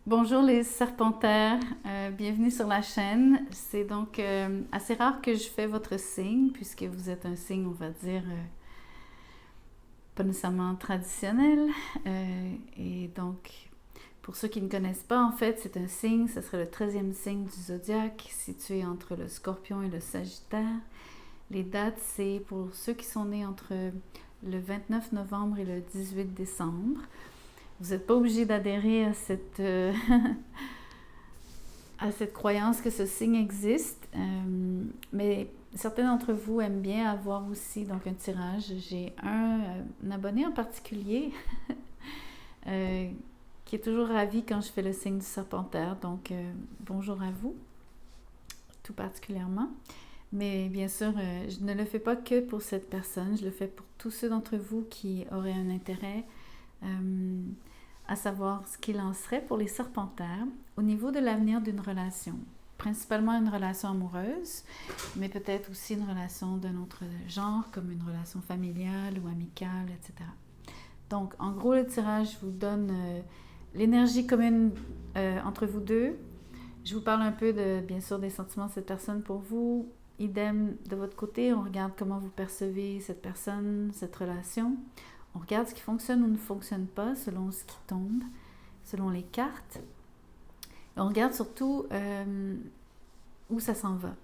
Bonjour les serpentaires, bienvenue sur la chaîne. C'est donc assez rare que je fais votre signe, puisque vous êtes un signe, on va dire, pas nécessairement traditionnel. Et donc, pour ceux qui ne connaissent pas, en fait, c'est un signe, ce serait le 13e signe du zodiaque, situé entre le Scorpion et le Sagittaire. Les dates, c'est pour ceux qui sont nés entre le 29 novembre et le 18 décembre. Vous n'êtes pas obligé d'adhérer à à cette croyance que ce signe existe, mais certains d'entre vous aiment bien avoir aussi donc un tirage. J'ai un abonné en particulier euh, qui est toujours ravi quand je fais le signe du serpentaire, donc bonjour à vous, tout particulièrement. Mais bien sûr, je ne le fais pas que pour cette personne, je le fais pour tous ceux d'entre vous qui auraient un intérêt à savoir ce qu'il en serait pour les serpentaires au niveau de l'avenir d'une relation. Principalement une relation amoureuse, mais peut-être aussi une relation d'un autre genre, comme une relation familiale ou amicale, etc. Donc, en gros, le tirage vous donne l'énergie commune entre vous deux. Je vous parle un peu, bien sûr, des sentiments de cette personne pour vous. Idem de votre côté, on regarde comment vous percevez cette personne, cette relation. On regarde ce qui fonctionne ou ne fonctionne pas selon ce qui tombe, selon les cartes. Et on regarde surtout où ça s'en va.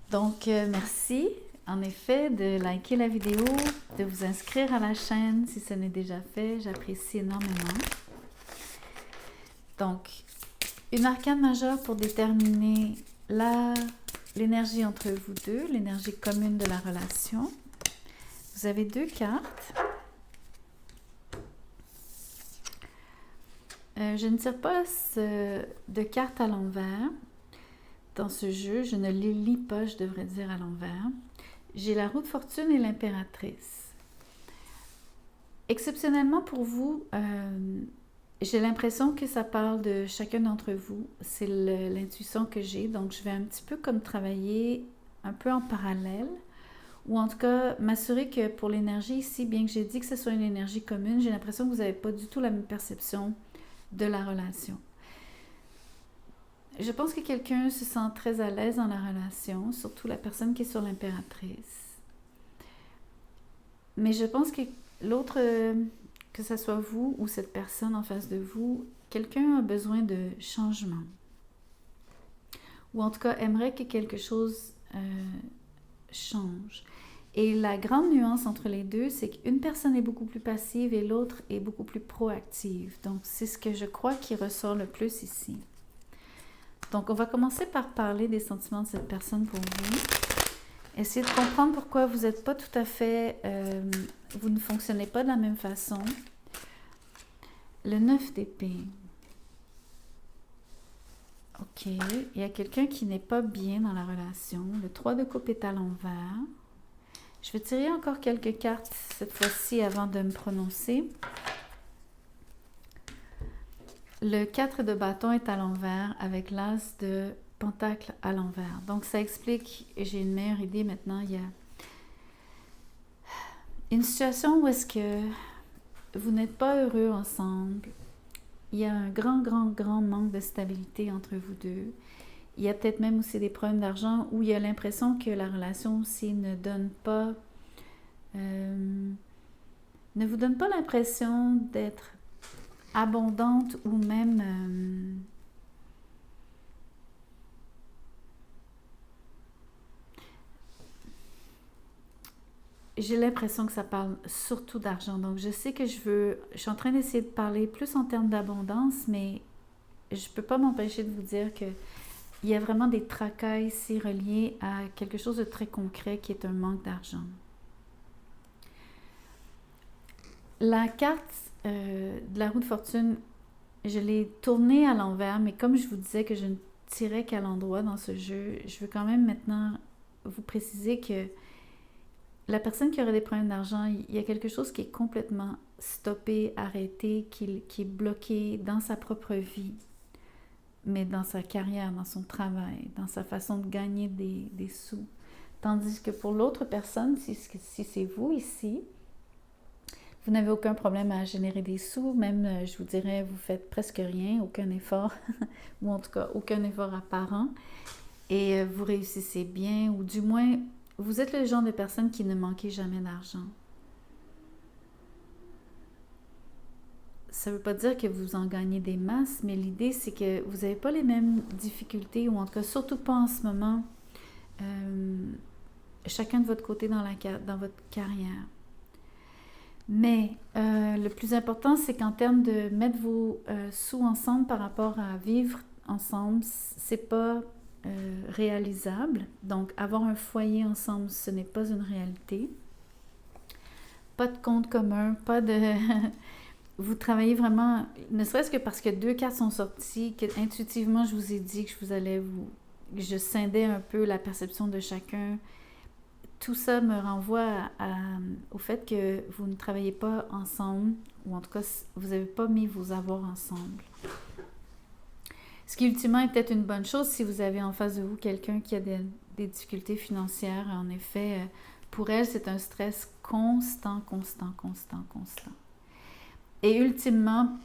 Donc, merci en effet de liker la vidéo, de vous inscrire à la chaîne si ce n'est déjà fait. J'apprécie énormément. Donc, une arcane majeure pour déterminer l'énergie entre vous deux, l'énergie commune de la relation. Vous avez deux cartes. Je ne tire pas de cartes à l'envers dans ce jeu. Je ne les lis pas, je devrais dire, à l'envers. J'ai la roue de fortune et l'impératrice. Exceptionnellement pour vous, j'ai l'impression que ça parle de chacun d'entre vous. C'est l'intuition que j'ai. Donc, je vais un petit peu comme travailler un peu en parallèle. Ou en tout cas, m'assurer que pour l'énergie ici, bien que j'ai dit que ce soit une énergie commune, j'ai l'impression que vous n'avez pas du tout la même perception de la relation. Je pense que quelqu'un se sent très à l'aise dans la relation, surtout la personne qui est sur l'impératrice. Mais je pense que l'autre, que ce soit vous ou cette personne en face de vous, quelqu'un a besoin de changement. Ou en tout cas, aimerait que quelque chose change. Et la grande nuance entre les deux, c'est qu'une personne est beaucoup plus passive et l'autre est beaucoup plus proactive. Donc, c'est ce que je crois qui ressort le plus ici. Donc, on va commencer par parler des sentiments de cette personne pour vous. Essayez de comprendre pourquoi vous n'êtes pas tout à fait... vous ne fonctionnez pas de la même façon. Le 9 d'épée. Ok. Il y a quelqu'un qui n'est pas bien dans la relation. Le 3 de coupe est à l'envers. Je vais tirer encore quelques cartes cette fois-ci avant de me prononcer. Le 4 de bâton est à l'envers avec l'as de pentacle à l'envers. Donc ça explique, et j'ai une meilleure idée maintenant, il y a une situation où est-ce que vous n'êtes pas heureux ensemble. Il y a un grand manque de stabilité entre vous deux. Il y a peut-être même aussi des problèmes d'argent où il y a l'impression que la relation aussi ne donne pas... ne vous donne pas l'impression d'être abondante ou même... j'ai l'impression que ça parle surtout d'argent. Donc, je sais que je suis en train d'essayer de parler plus en termes d'abondance, mais je ne peux pas m'empêcher de vous dire que il y a vraiment des tracas ici reliés à quelque chose de très concret qui est un manque d'argent. La carte de la roue de fortune, je l'ai tournée à l'envers, mais comme je vous disais que je ne tirais qu'à l'endroit dans ce jeu, je veux quand même maintenant vous préciser que la personne qui aurait des problèmes d'argent, il y a quelque chose qui est complètement stoppé, arrêté, qui est bloqué dans sa propre vie, mais dans sa carrière, dans son travail, dans sa façon de gagner des sous. Tandis que pour l'autre personne, si c'est vous ici, Vous n'avez aucun problème à générer des sous, même, je vous dirais, vous faites presque rien, aucun effort, ou en tout cas, aucun effort apparent, et vous réussissez bien, ou du moins, vous êtes le genre de personne qui ne manquez jamais d'argent. Ça ne veut pas dire que vous en gagnez des masses, mais l'idée, c'est que vous n'avez pas les mêmes difficultés, ou en tout cas, surtout pas en ce moment, chacun de votre côté dans votre carrière. Mais le plus important, c'est qu'en termes de mettre vos sous ensemble par rapport à vivre ensemble, c'est pas réalisable. Donc, avoir un foyer ensemble, ce n'est pas une réalité. Pas de compte commun, pas de... Vous travaillez vraiment, ne serait-ce que parce que 2 cartes sont sorties, que intuitivement, je vous ai dit que je scindais un peu la perception de chacun. Tout ça me renvoie au fait que vous ne travaillez pas ensemble, ou en tout cas, vous n'avez pas mis vos avoirs ensemble. Ce qui, ultimement, est peut-être une bonne chose si vous avez en face de vous quelqu'un qui a des difficultés financières. En effet, pour elle, c'est un stress constant. Et ultimement,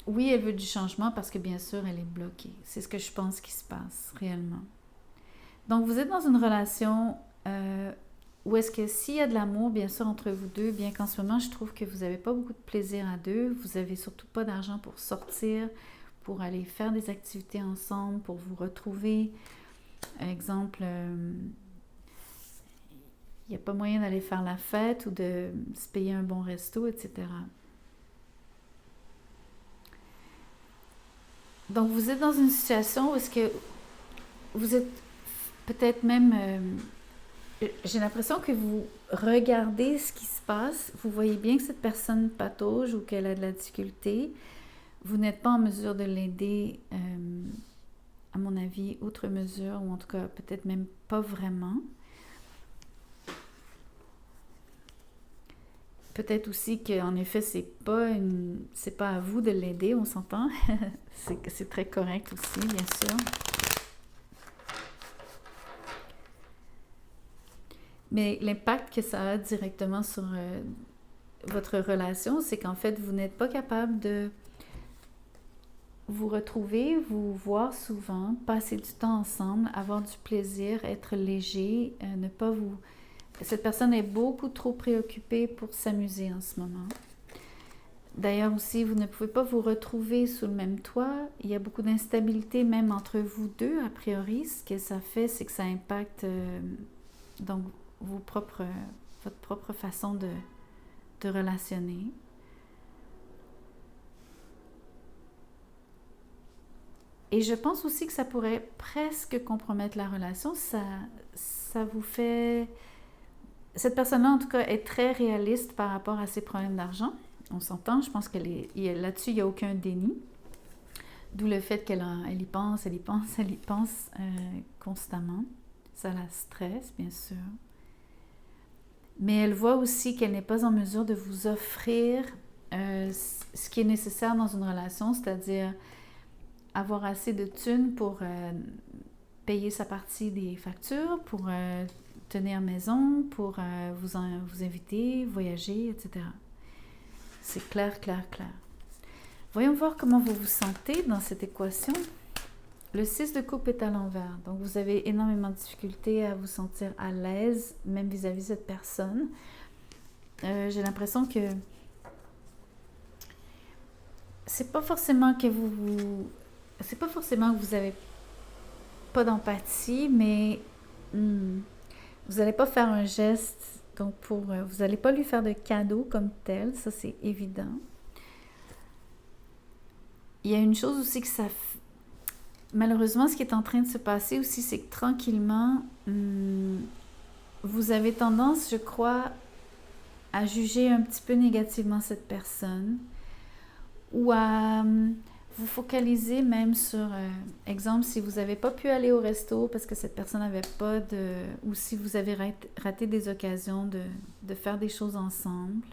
oui, elle veut du changement parce que, bien sûr, elle est bloquée. C'est ce que je pense qui se passe réellement. Donc, vous êtes dans une relation où est-ce que s'il y a de l'amour, bien sûr, entre vous deux, bien qu'en ce moment, je trouve que vous n'avez pas beaucoup de plaisir à deux, vous n'avez surtout pas d'argent pour sortir, pour aller faire des activités ensemble, pour vous retrouver. Exemple, il n'y a pas moyen d'aller faire la fête ou de se payer un bon resto, etc. Donc, vous êtes dans une situation où est-ce que vous êtes peut-être même... j'ai l'impression que vous regardez ce qui se passe, vous voyez bien que cette personne patauge ou qu'elle a de la difficulté. Vous n'êtes pas en mesure de l'aider, à mon avis, outre mesure, ou en tout cas, peut-être même pas vraiment. Peut-être aussi qu'en effet, c'est pas à vous de l'aider, on s'entend. c'est très correct aussi, bien sûr. Mais l'impact que ça a directement sur votre relation, c'est qu'en fait, vous n'êtes pas capable de vous retrouver, vous voir souvent, passer du temps ensemble, avoir du plaisir, être léger, ne pas vous... Cette personne est beaucoup trop préoccupée pour s'amuser en ce moment. D'ailleurs aussi, vous ne pouvez pas vous retrouver sous le même toit. Il y a beaucoup d'instabilité même entre vous deux, a priori. Ce que ça fait, c'est que ça impacte donc votre propre façon de relationner. Et je pense aussi que ça pourrait presque compromettre la relation. Ça vous fait... Cette personne-là, en tout cas, est très réaliste par rapport à ses problèmes d'argent. On s'entend, je pense que là-dessus, il n'y a aucun déni. D'où le fait qu'elle y pense constamment. Ça la stresse, bien sûr. Mais elle voit aussi qu'elle n'est pas en mesure de vous offrir ce qui est nécessaire dans une relation, c'est-à-dire avoir assez de thunes pour payer sa partie des factures, pour tenir maison, pour vous inviter, voyager, etc. C'est clair. Voyons voir comment vous vous sentez dans cette équation. Le 6 de coupe est à l'envers, donc vous avez énormément de difficultés à vous sentir à l'aise, même vis-à-vis de cette personne. J'ai l'impression que c'est pas forcément que vous avez pas d'empathie, mais vous n'allez pas faire un geste, donc vous n'allez pas lui faire de cadeau comme tel, ça c'est évident. Il y a une chose aussi que malheureusement, ce qui est en train de se passer aussi, c'est que tranquillement, vous avez tendance, je crois, à juger un petit peu négativement cette personne ou à vous focaliser même sur, exemple, si vous n'avez pas pu aller au resto parce que cette personne n'avait pas ou si vous avez raté des occasions de faire des choses ensemble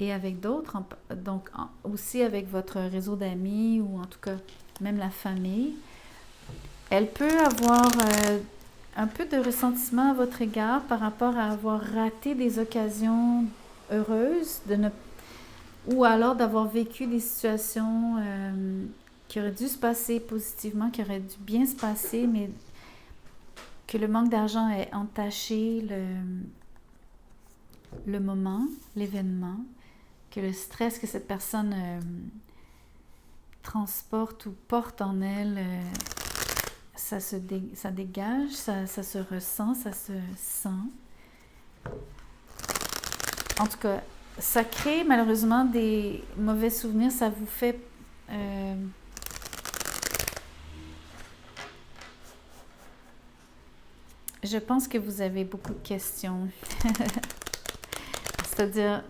et avec d'autres, donc aussi avec votre réseau d'amis ou en tout cas même la famille, elle peut avoir un peu de ressentiment à votre égard par rapport à avoir raté des occasions heureuse, ou alors d'avoir vécu des situations qui auraient dû se passer positivement, qui auraient dû bien se passer, mais que le manque d'argent ait entaché le moment, l'événement, que le stress que cette personne transporte ou porte en elle, ça dégage, ça se ressent, ça se sent. En tout cas, ça crée malheureusement des mauvais souvenirs, ça vous fait... je pense que vous avez beaucoup de questions. C'est-à-dire,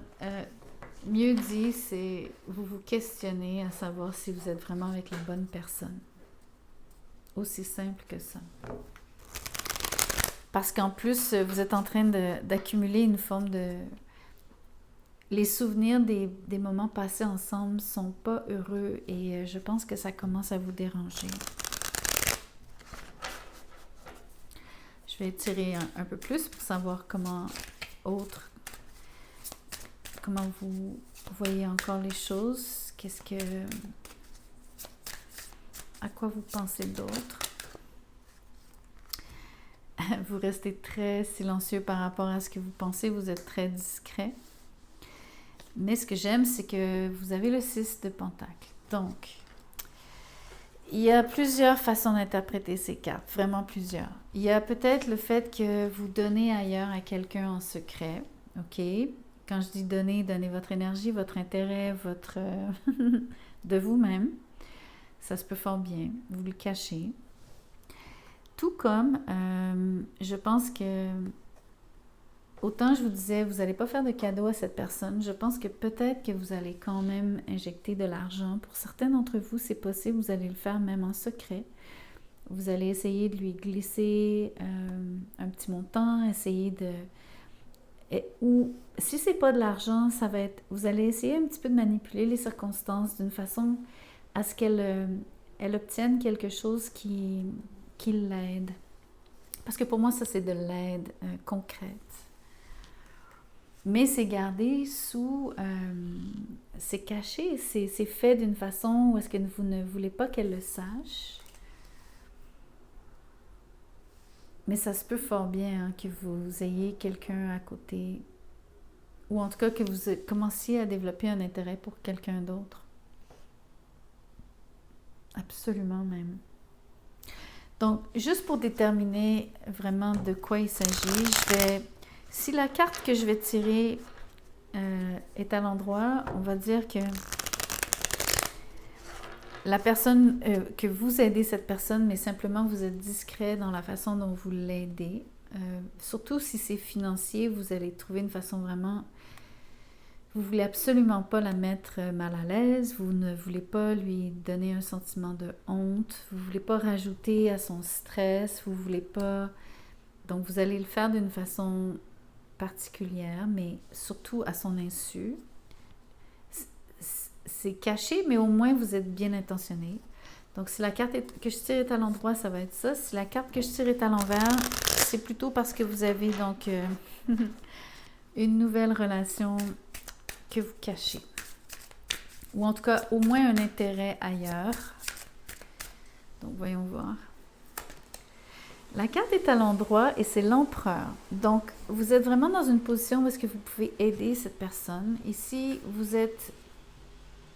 mieux dit, c'est vous vous questionnez à savoir si vous êtes vraiment avec la bonne personne. Aussi simple que ça. Parce qu'en plus, vous êtes en train d'accumuler une forme de... Les souvenirs des moments passés ensemble ne sont pas heureux et je pense que ça commence à vous déranger. Je vais étirer un peu plus pour savoir comment vous voyez encore les choses. À quoi vous pensez d'autre? Vous restez très silencieux par rapport à ce que vous pensez, vous êtes très discret. Mais ce que j'aime, c'est que vous avez le 6 de Pentacle. Donc, il y a plusieurs façons d'interpréter ces cartes, vraiment plusieurs. Il y a peut-être le fait que vous donnez ailleurs à quelqu'un en secret, ok? Quand je dis donner, donnez votre énergie, votre intérêt, de vous-même. Ça se peut fort bien, vous le cachez. Tout comme, je pense que, autant je vous disais, vous n'allez pas faire de cadeau à cette personne, je pense que peut-être que vous allez quand même injecter de l'argent. Pour certains d'entre vous, c'est possible, vous allez le faire même en secret. Vous allez essayer de lui glisser un petit montant, ou si c'est pas de l'argent, ça va être, vous allez essayer un petit peu de manipuler les circonstances d'une façon à ce qu'elle obtienne quelque chose qui l'aide. Parce que pour moi, ça, c'est de l'aide concrète. Mais c'est gardé c'est caché, c'est fait d'une façon où est-ce que vous ne voulez pas qu'elle le sache. Mais ça se peut fort bien que vous ayez quelqu'un à côté, ou en tout cas que vous commenciez à développer un intérêt pour quelqu'un d'autre. Absolument même. Donc, juste pour déterminer vraiment de quoi il s'agit, si la carte que je vais tirer est à l'endroit, on va dire que la personne, que vous aidez cette personne, mais simplement vous êtes discret dans la façon dont vous l'aidez. Surtout si c'est financier, vous allez trouver une façon vraiment... Vous ne voulez absolument pas la mettre mal à l'aise, vous ne voulez pas lui donner un sentiment de honte, vous ne voulez pas rajouter à son stress, vous ne voulez pas... Donc vous allez le faire d'une façon particulière, mais surtout à son insu. C'est caché, mais au moins vous êtes bien intentionné. Donc si la carte que je tire est à l'endroit, ça va être ça. Si la carte que je tire est à l'envers, c'est plutôt parce que vous avez donc une nouvelle relation que vous cachez. Ou en tout cas, au moins un intérêt ailleurs. Donc, voyons voir. La carte est à l'endroit et c'est l'empereur. Donc, vous êtes vraiment dans une position où est-ce que vous pouvez aider cette personne. Ici, vous êtes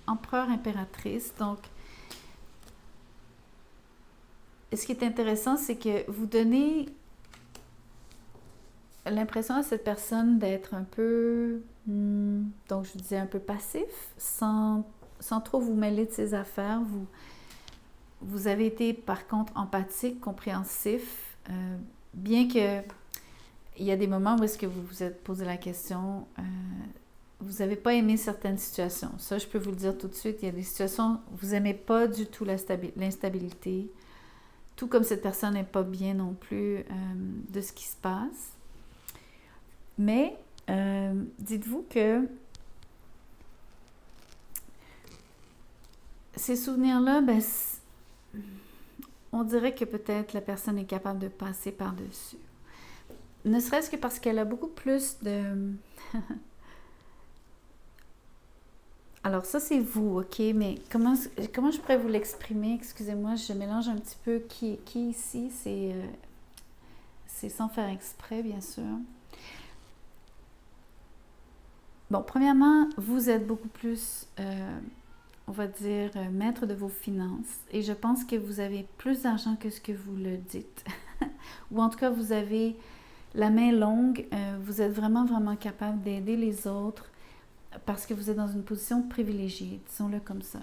empereur, impératrice. Donc, ce qui est intéressant, c'est que vous donnez l'impression à cette personne d'être un peu, donc je disais un peu passif, sans trop vous mêler de ses affaires. Vous avez été par contre empathique, compréhensif, bien que il y a des moments où est-ce que vous vous êtes posé la question, vous n'avez pas aimé certaines situations. Ça, je peux vous le dire tout de suite, il y a des situations où vous n'aimez pas du tout l'instabilité, tout comme cette personne n'est pas bien non plus de ce qui se passe. Mais dites-vous que ces souvenirs-là, on dirait que peut-être la personne est capable de passer par-dessus. Ne serait-ce que parce qu'elle a beaucoup plus de... Alors ça, c'est vous, OK? Mais comment je pourrais vous l'exprimer? Excusez-moi, je mélange un petit peu qui ici. C'est sans faire exprès, bien sûr. Bon, premièrement, vous êtes beaucoup plus, on va dire, maître de vos finances. Et je pense que vous avez plus d'argent que ce que vous le dites. Ou en tout cas, vous avez la main longue. Vous êtes vraiment, vraiment capable d'aider les autres parce que vous êtes dans une position privilégiée, disons-le comme ça.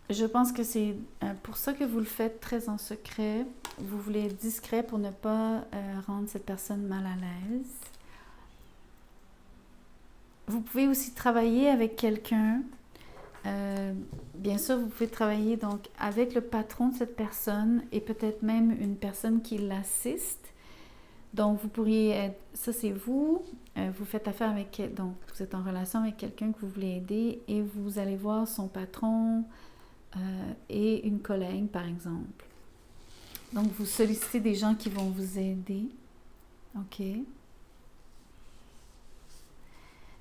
Je pense que c'est pour ça que vous le faites très en secret. Vous voulez être discret pour ne pas rendre cette personne mal à l'aise. Vous pouvez aussi travailler avec quelqu'un. Bien sûr, vous pouvez travailler donc avec le patron de cette personne et peut-être même une personne qui l'assiste. Donc, vous pourriez être, ça c'est vous, vous faites affaire avec, donc vous êtes en relation avec quelqu'un que vous voulez aider et vous allez voir son patron et une collègue par exemple. Donc, vous sollicitez des gens qui vont vous aider. OK.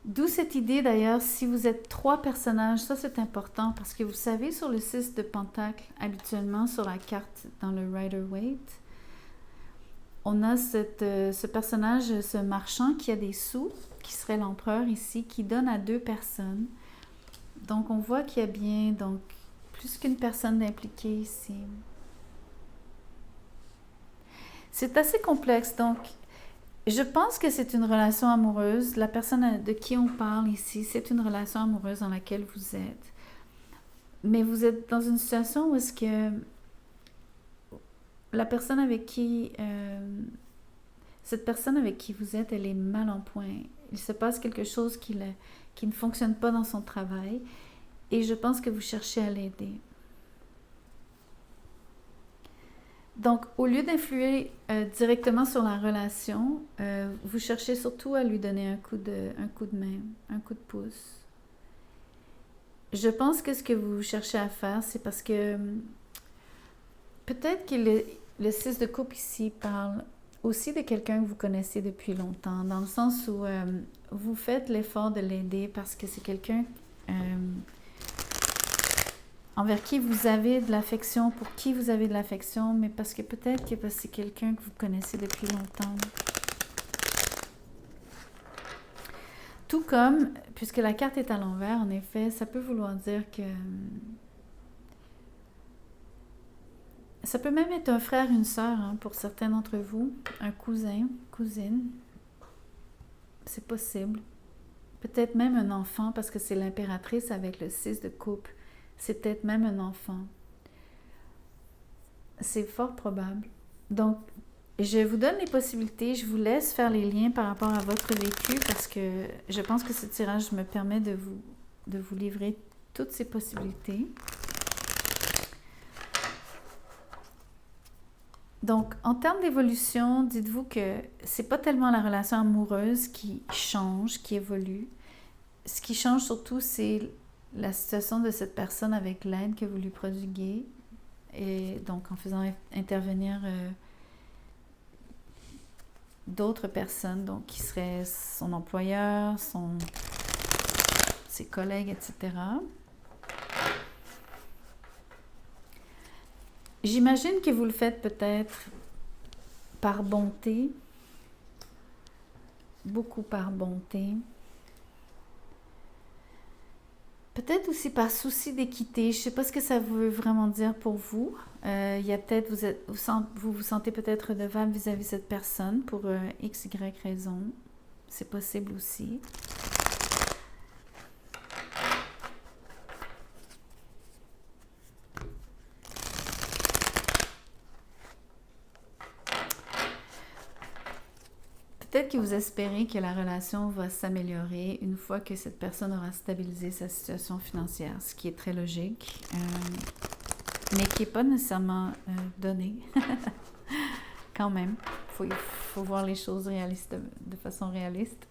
D'où cette idée d'ailleurs, si vous êtes 3 personnages, ça c'est important parce que vous savez sur le 6 de Pentacle, habituellement sur la carte dans le Rider-Waite, on a ce personnage, ce marchand qui a des sous, qui serait l'empereur ici, qui donne à 2 personnes. Donc on voit qu'il y a bien donc plus qu'une personne impliquée ici. C'est assez complexe, donc je pense que c'est une relation amoureuse. La personne de qui on parle ici, c'est une relation amoureuse dans laquelle vous êtes. Mais vous êtes dans une situation où est-ce que la personne avec qui... cette personne avec qui vous êtes, elle est mal en point. Il se passe quelque chose qui ne fonctionne pas dans son travail. Et je pense que vous cherchez à l'aider. Donc, au lieu d'influer directement sur la relation, vous cherchez surtout à lui donner un coup de main, un coup de pouce. Je pense que ce que vous cherchez à faire, c'est parce que peut-être que le 6 de coupe ici parle aussi de quelqu'un que vous connaissez depuis longtemps, dans le sens où vous faites l'effort de l'aider parce que c'est quelqu'un envers qui vous avez de l'affection, pour qui vous avez de l'affection, mais parce que peut-être que c'est quelqu'un que vous connaissez depuis longtemps. Tout comme, puisque la carte est à l'envers, en effet, ça peut vouloir dire que... Ça peut même être un frère, une sœur, hein, pour certains d'entre vous, un cousin, cousine. C'est possible. Peut-être même un enfant, parce que c'est l'impératrice avec le 6 de coupe. C'est peut-être même un enfant. C'est fort probable. Donc, je vous donne les possibilités. Je vous laisse faire les liens par rapport à votre vécu parce que je pense que ce tirage me permet de vous livrer toutes ces possibilités. Donc, en termes d'évolution, dites-vous que c'est pas tellement la relation amoureuse qui change, qui évolue. Ce qui change surtout, c'est la situation de cette personne avec l'aide que vous lui prodiguez. Et donc, en faisant intervenir d'autres personnes, donc qui seraient son employeur, ses collègues, etc. J'imagine que vous le faites peut-être par bonté, beaucoup par bonté. Peut-être aussi par souci d'équité. Je ne sais pas ce que ça veut vraiment dire pour vous. Il y a peut-être, vous vous sentez peut-être redevable vis-à-vis de cette personne pour X, Y raison. C'est possible aussi. Peut-être que vous espérez que la relation va s'améliorer une fois que cette personne aura stabilisé sa situation financière, ce qui est très logique, mais qui n'est pas nécessairement donné. Quand même, il faut voir les choses réalistes, de façon réaliste.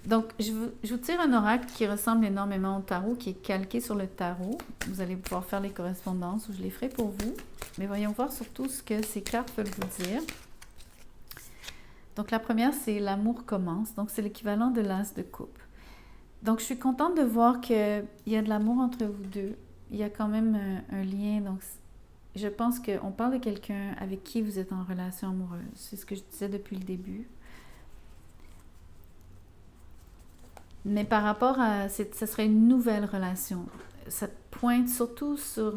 Donc, je vous tire un oracle qui ressemble énormément au tarot, qui est calqué sur le tarot. Vous allez pouvoir faire les correspondances, ou je les ferai pour vous. Mais voyons voir surtout ce que ces cartes veulent vous dire. Donc, la première, c'est l'amour commence. Donc, c'est l'équivalent de l'as de coupe. Donc, je suis contente de voir qu'il y a de l'amour entre vous deux. Il y a quand même un lien. Donc, je pense qu'on parle de quelqu'un avec qui vous êtes en relation amoureuse. C'est ce que je disais depuis le début. Mais par rapport à... ça serait une nouvelle relation. Ça pointe surtout sur...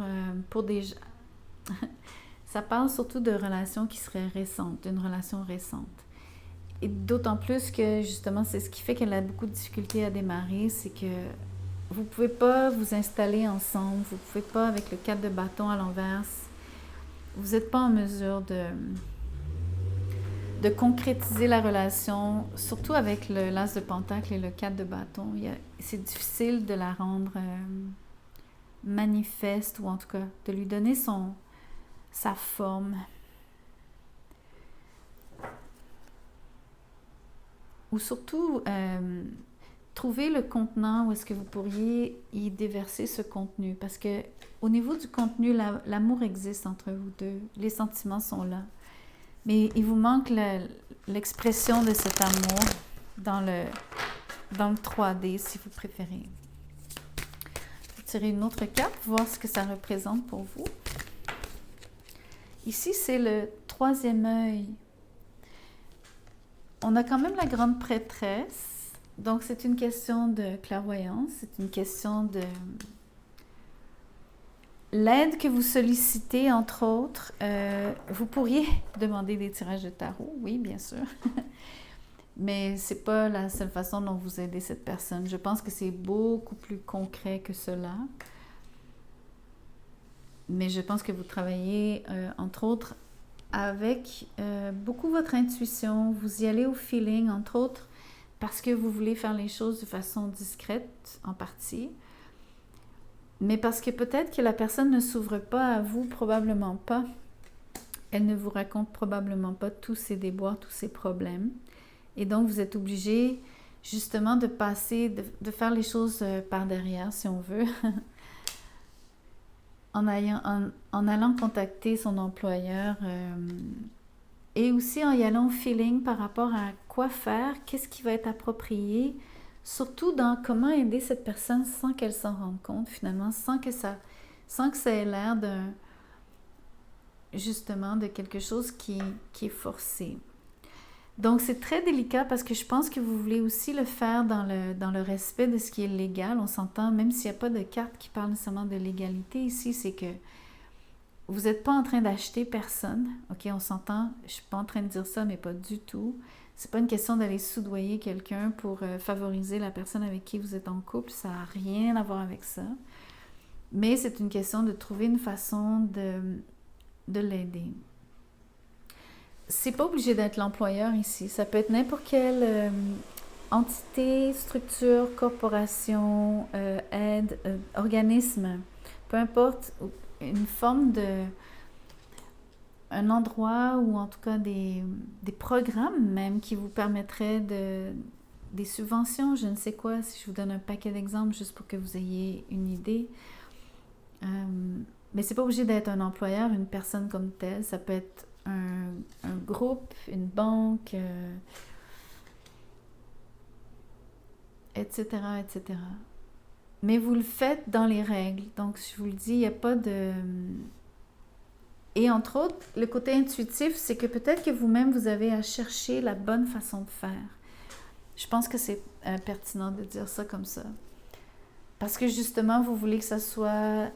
pour des... ça parle surtout de relations qui seraient récentes, d'une relation récente. Et d'autant plus que, justement, c'est ce qui fait qu'elle a beaucoup de difficultés à démarrer, c'est que vous ne pouvez pas vous installer ensemble, vous ne pouvez pas, avec le 4 de bâton à l'envers, vous n'êtes pas en mesure de concrétiser la relation, surtout avec le l'as de pentacle et le 4 de bâton. C'est difficile de la rendre manifeste, ou en tout cas, de lui donner sa forme. Ou surtout, trouver le contenant où est-ce que vous pourriez y déverser ce contenu. Parce que au niveau du contenu, l'amour existe entre vous deux. Les sentiments sont là. Mais il vous manque l'expression de cet amour dans le 3D, si vous préférez. Je vais tirer une autre carte, voir ce que ça représente pour vous. Ici, c'est le 3e œil. On a quand même la grande prêtresse. Donc, c'est une question de clairvoyance. C'est une question de... L'aide que vous sollicitez, entre autres, vous pourriez demander des tirages de tarot, oui, bien sûr. Mais ce n'est pas la seule façon dont vous aidez cette personne. Je pense que c'est beaucoup plus concret que cela. Mais je pense que vous travaillez, entre autres, avec beaucoup votre intuition. Vous y allez au feeling, entre autres, parce que vous voulez faire les choses de façon discrète, en partie. Mais parce que peut-être que la personne ne s'ouvre pas à vous, probablement pas. Elle ne vous raconte probablement pas tous ses déboires, tous ses problèmes. Et donc, vous êtes obligé, justement, de passer, de faire les choses par derrière, si on veut, en allant contacter son employeur et aussi en y allant au feeling par rapport à quoi faire, qu'est-ce qui va être approprié, surtout dans comment aider cette personne sans qu'elle s'en rende compte, finalement, sans que ça ait l'air justement de quelque chose qui est forcé. Donc, c'est très délicat parce que je pense que vous voulez aussi le faire dans le respect de ce qui est légal. On s'entend, même s'il n'y a pas de carte qui parle nécessairement de légalité ici, c'est que vous n'êtes pas en train d'acheter personne. OK, on s'entend, je ne suis pas en train de dire ça, mais pas du tout. C'est pas une question d'aller soudoyer quelqu'un pour favoriser la personne avec qui vous êtes en couple. Ça n'a rien à voir avec ça. Mais c'est une question de trouver une façon de l'aider. C'est pas obligé d'être l'employeur ici. Ça peut être n'importe quelle entité, structure, corporation, aide, organisme. Peu importe, une forme de... un endroit ou en tout cas des programmes même qui vous permettraient des subventions, je ne sais quoi, si je vous donne un paquet d'exemples juste pour que vous ayez une idée. Mais c'est pas obligé d'être un employeur, une personne comme telle. Ça peut être un groupe, une banque, etc., etc. Mais vous le faites dans les règles. Donc, je vous le dis, il n'y a pas de... Et entre autres, le côté intuitif, c'est que peut-être que vous-même, vous avez à chercher la bonne façon de faire. Je pense que c'est pertinent de dire ça comme ça. Parce que justement, vous voulez que ça soit...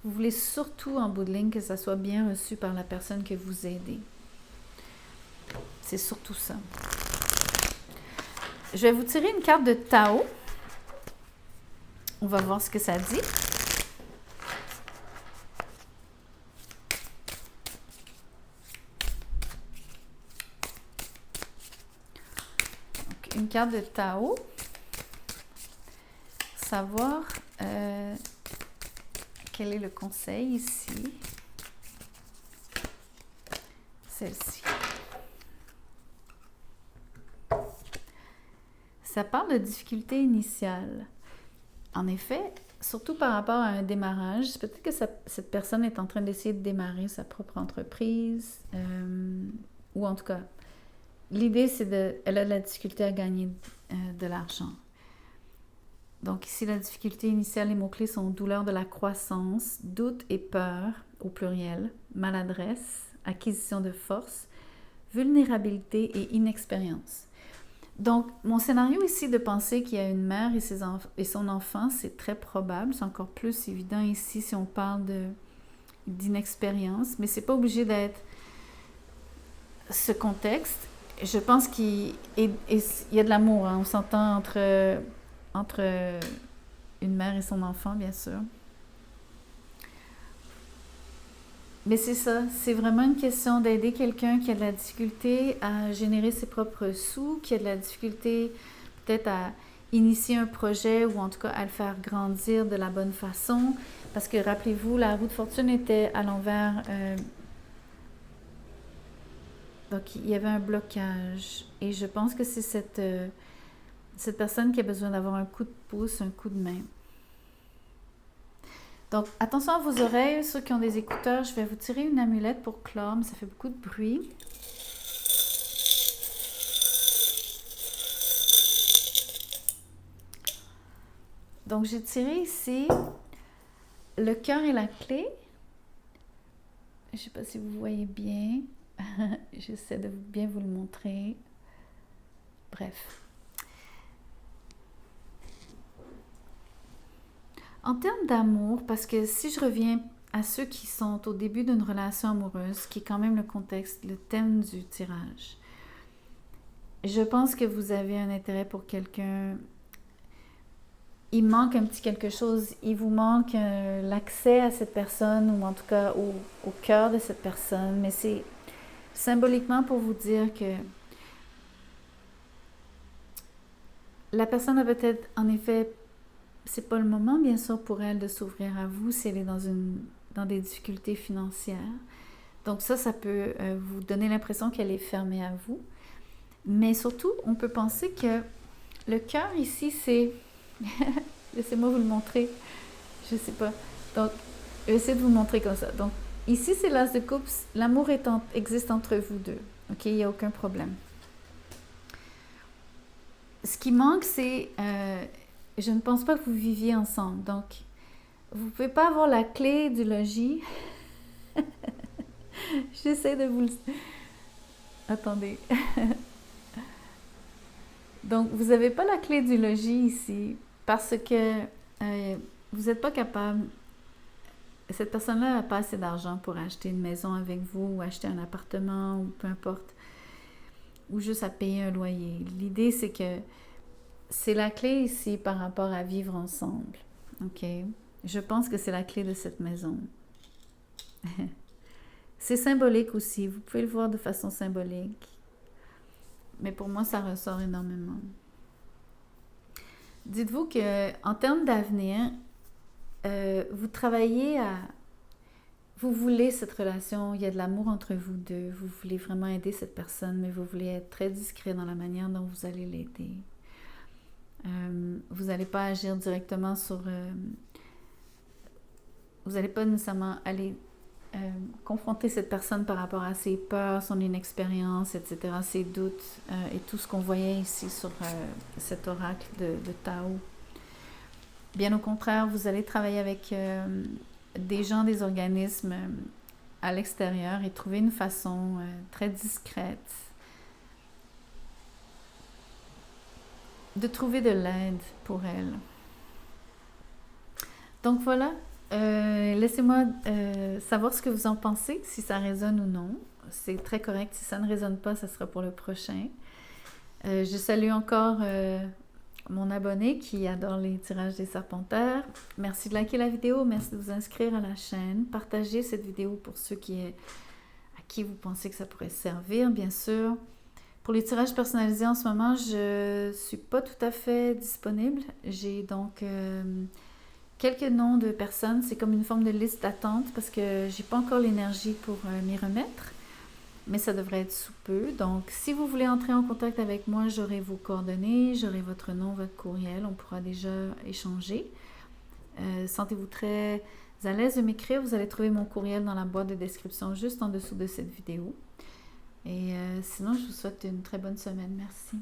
vous voulez surtout, en bout de ligne, que ça soit bien reçu par la personne que vous aidez. C'est surtout ça. Je vais vous tirer une carte de Tao. On va voir ce que ça dit. Donc, une carte de Tao. Savoir quel est le conseil ici. Celle-ci. Ça parle de difficulté initiale. En effet, surtout par rapport à un démarrage. Peut-être que cette personne est en train d'essayer de démarrer sa propre entreprise, ou en tout cas, l'idée c'est elle a de la difficulté à gagner de l'argent. Donc ici, la difficulté initiale, les mots-clés sont douleur de la croissance, doute et peur, au pluriel, maladresse, acquisition de force, vulnérabilité et inexpérience. Donc, mon scénario ici de penser qu'il y a une mère et son enfant, c'est très probable. C'est encore plus évident ici si on parle d'inexpérience, mais c'est pas obligé d'être ce contexte. Je pense qu'il y a de l'amour, hein. On s'entend entre une mère et son enfant, bien sûr. Mais c'est ça, c'est vraiment une question d'aider quelqu'un qui a de la difficulté à générer ses propres sous, qui a de la difficulté peut-être à initier un projet ou en tout cas à le faire grandir de la bonne façon. Parce que rappelez-vous, la roue de fortune était à l'envers. Donc il y avait un blocage. Et je pense que c'est cette personne qui a besoin d'avoir un coup de pouce, un coup de main. Donc, attention à vos oreilles, ceux qui ont des écouteurs, je vais vous tirer une amulette pour clore, mais ça fait beaucoup de bruit. Donc, j'ai tiré ici le cœur et la clé. Je ne sais pas si vous voyez bien. J'essaie de bien vous le montrer. Bref. En termes d'amour, parce que si je reviens à ceux qui sont au début d'une relation amoureuse, qui est quand même le contexte, le thème du tirage, je pense que vous avez un intérêt pour quelqu'un. Il manque un petit quelque chose, il vous manque l'accès à cette personne, ou en tout cas au cœur de cette personne, mais c'est symboliquement pour vous dire que la personne a peut-être en effet. C'est pas le moment, bien sûr, pour elle de s'ouvrir à vous si elle est dans des difficultés financières. Donc ça peut vous donner l'impression qu'elle est fermée à vous. Mais surtout, on peut penser que le cœur ici, c'est... Laissez-moi vous le montrer. Je sais pas. Donc, je vais essayer de vous le montrer comme ça. Donc, ici, c'est l'as de coupe. L'amour existe entre vous deux. OK? Il n'y a aucun problème. Ce qui manque, c'est... je ne pense pas que vous viviez ensemble. Donc, vous ne pouvez pas avoir la clé du logis. J'essaie de vous le... Attendez. Donc, vous n'avez pas la clé du logis ici parce que vous n'êtes pas capable... Cette personne-là n'a pas assez d'argent pour acheter une maison avec vous ou acheter un appartement ou peu importe. Ou juste à payer un loyer. L'idée, c'est que c'est la clé ici par rapport à vivre ensemble. OK? Je pense que c'est la clé de cette maison. C'est symbolique aussi. Vous pouvez le voir de façon symbolique. Mais pour moi, ça ressort énormément. Dites-vous qu'en termes d'avenir, vous travaillez à... Vous voulez cette relation, il y a de l'amour entre vous deux. Vous voulez vraiment aider cette personne, mais vous voulez être très discret dans la manière dont vous allez l'aider. Vous n'allez pas agir directement sur... vous n'allez pas nécessairement aller confronter cette personne par rapport à ses peurs, son inexpérience, etc., ses doutes et tout ce qu'on voyait ici sur cet oracle de Tao. Bien au contraire, vous allez travailler avec des gens, des organismes à l'extérieur et trouver une façon très discrète de trouver de l'aide pour elle. Donc voilà, laissez-moi savoir ce que vous en pensez, si ça résonne ou non. C'est très correct. Si ça ne résonne pas, ça sera pour le prochain. Je salue encore mon abonné qui adore les tirages des serpentaires. Merci de liker la vidéo, merci de vous inscrire à la chaîne. Partagez cette vidéo pour ceux à qui vous pensez que ça pourrait servir, bien sûr. Pour les tirages personnalisés, en ce moment, je ne suis pas tout à fait disponible. J'ai donc quelques noms de personnes. C'est comme une forme de liste d'attente parce que je n'ai pas encore l'énergie pour m'y remettre. Mais ça devrait être sous peu. Donc, si vous voulez entrer en contact avec moi, j'aurai vos coordonnées, j'aurai votre nom, votre courriel. On pourra déjà échanger. Sentez-vous très à l'aise de m'écrire. Vous allez trouver mon courriel dans la boîte de description juste en dessous de cette vidéo. Et sinon, je vous souhaite une très bonne semaine. Merci.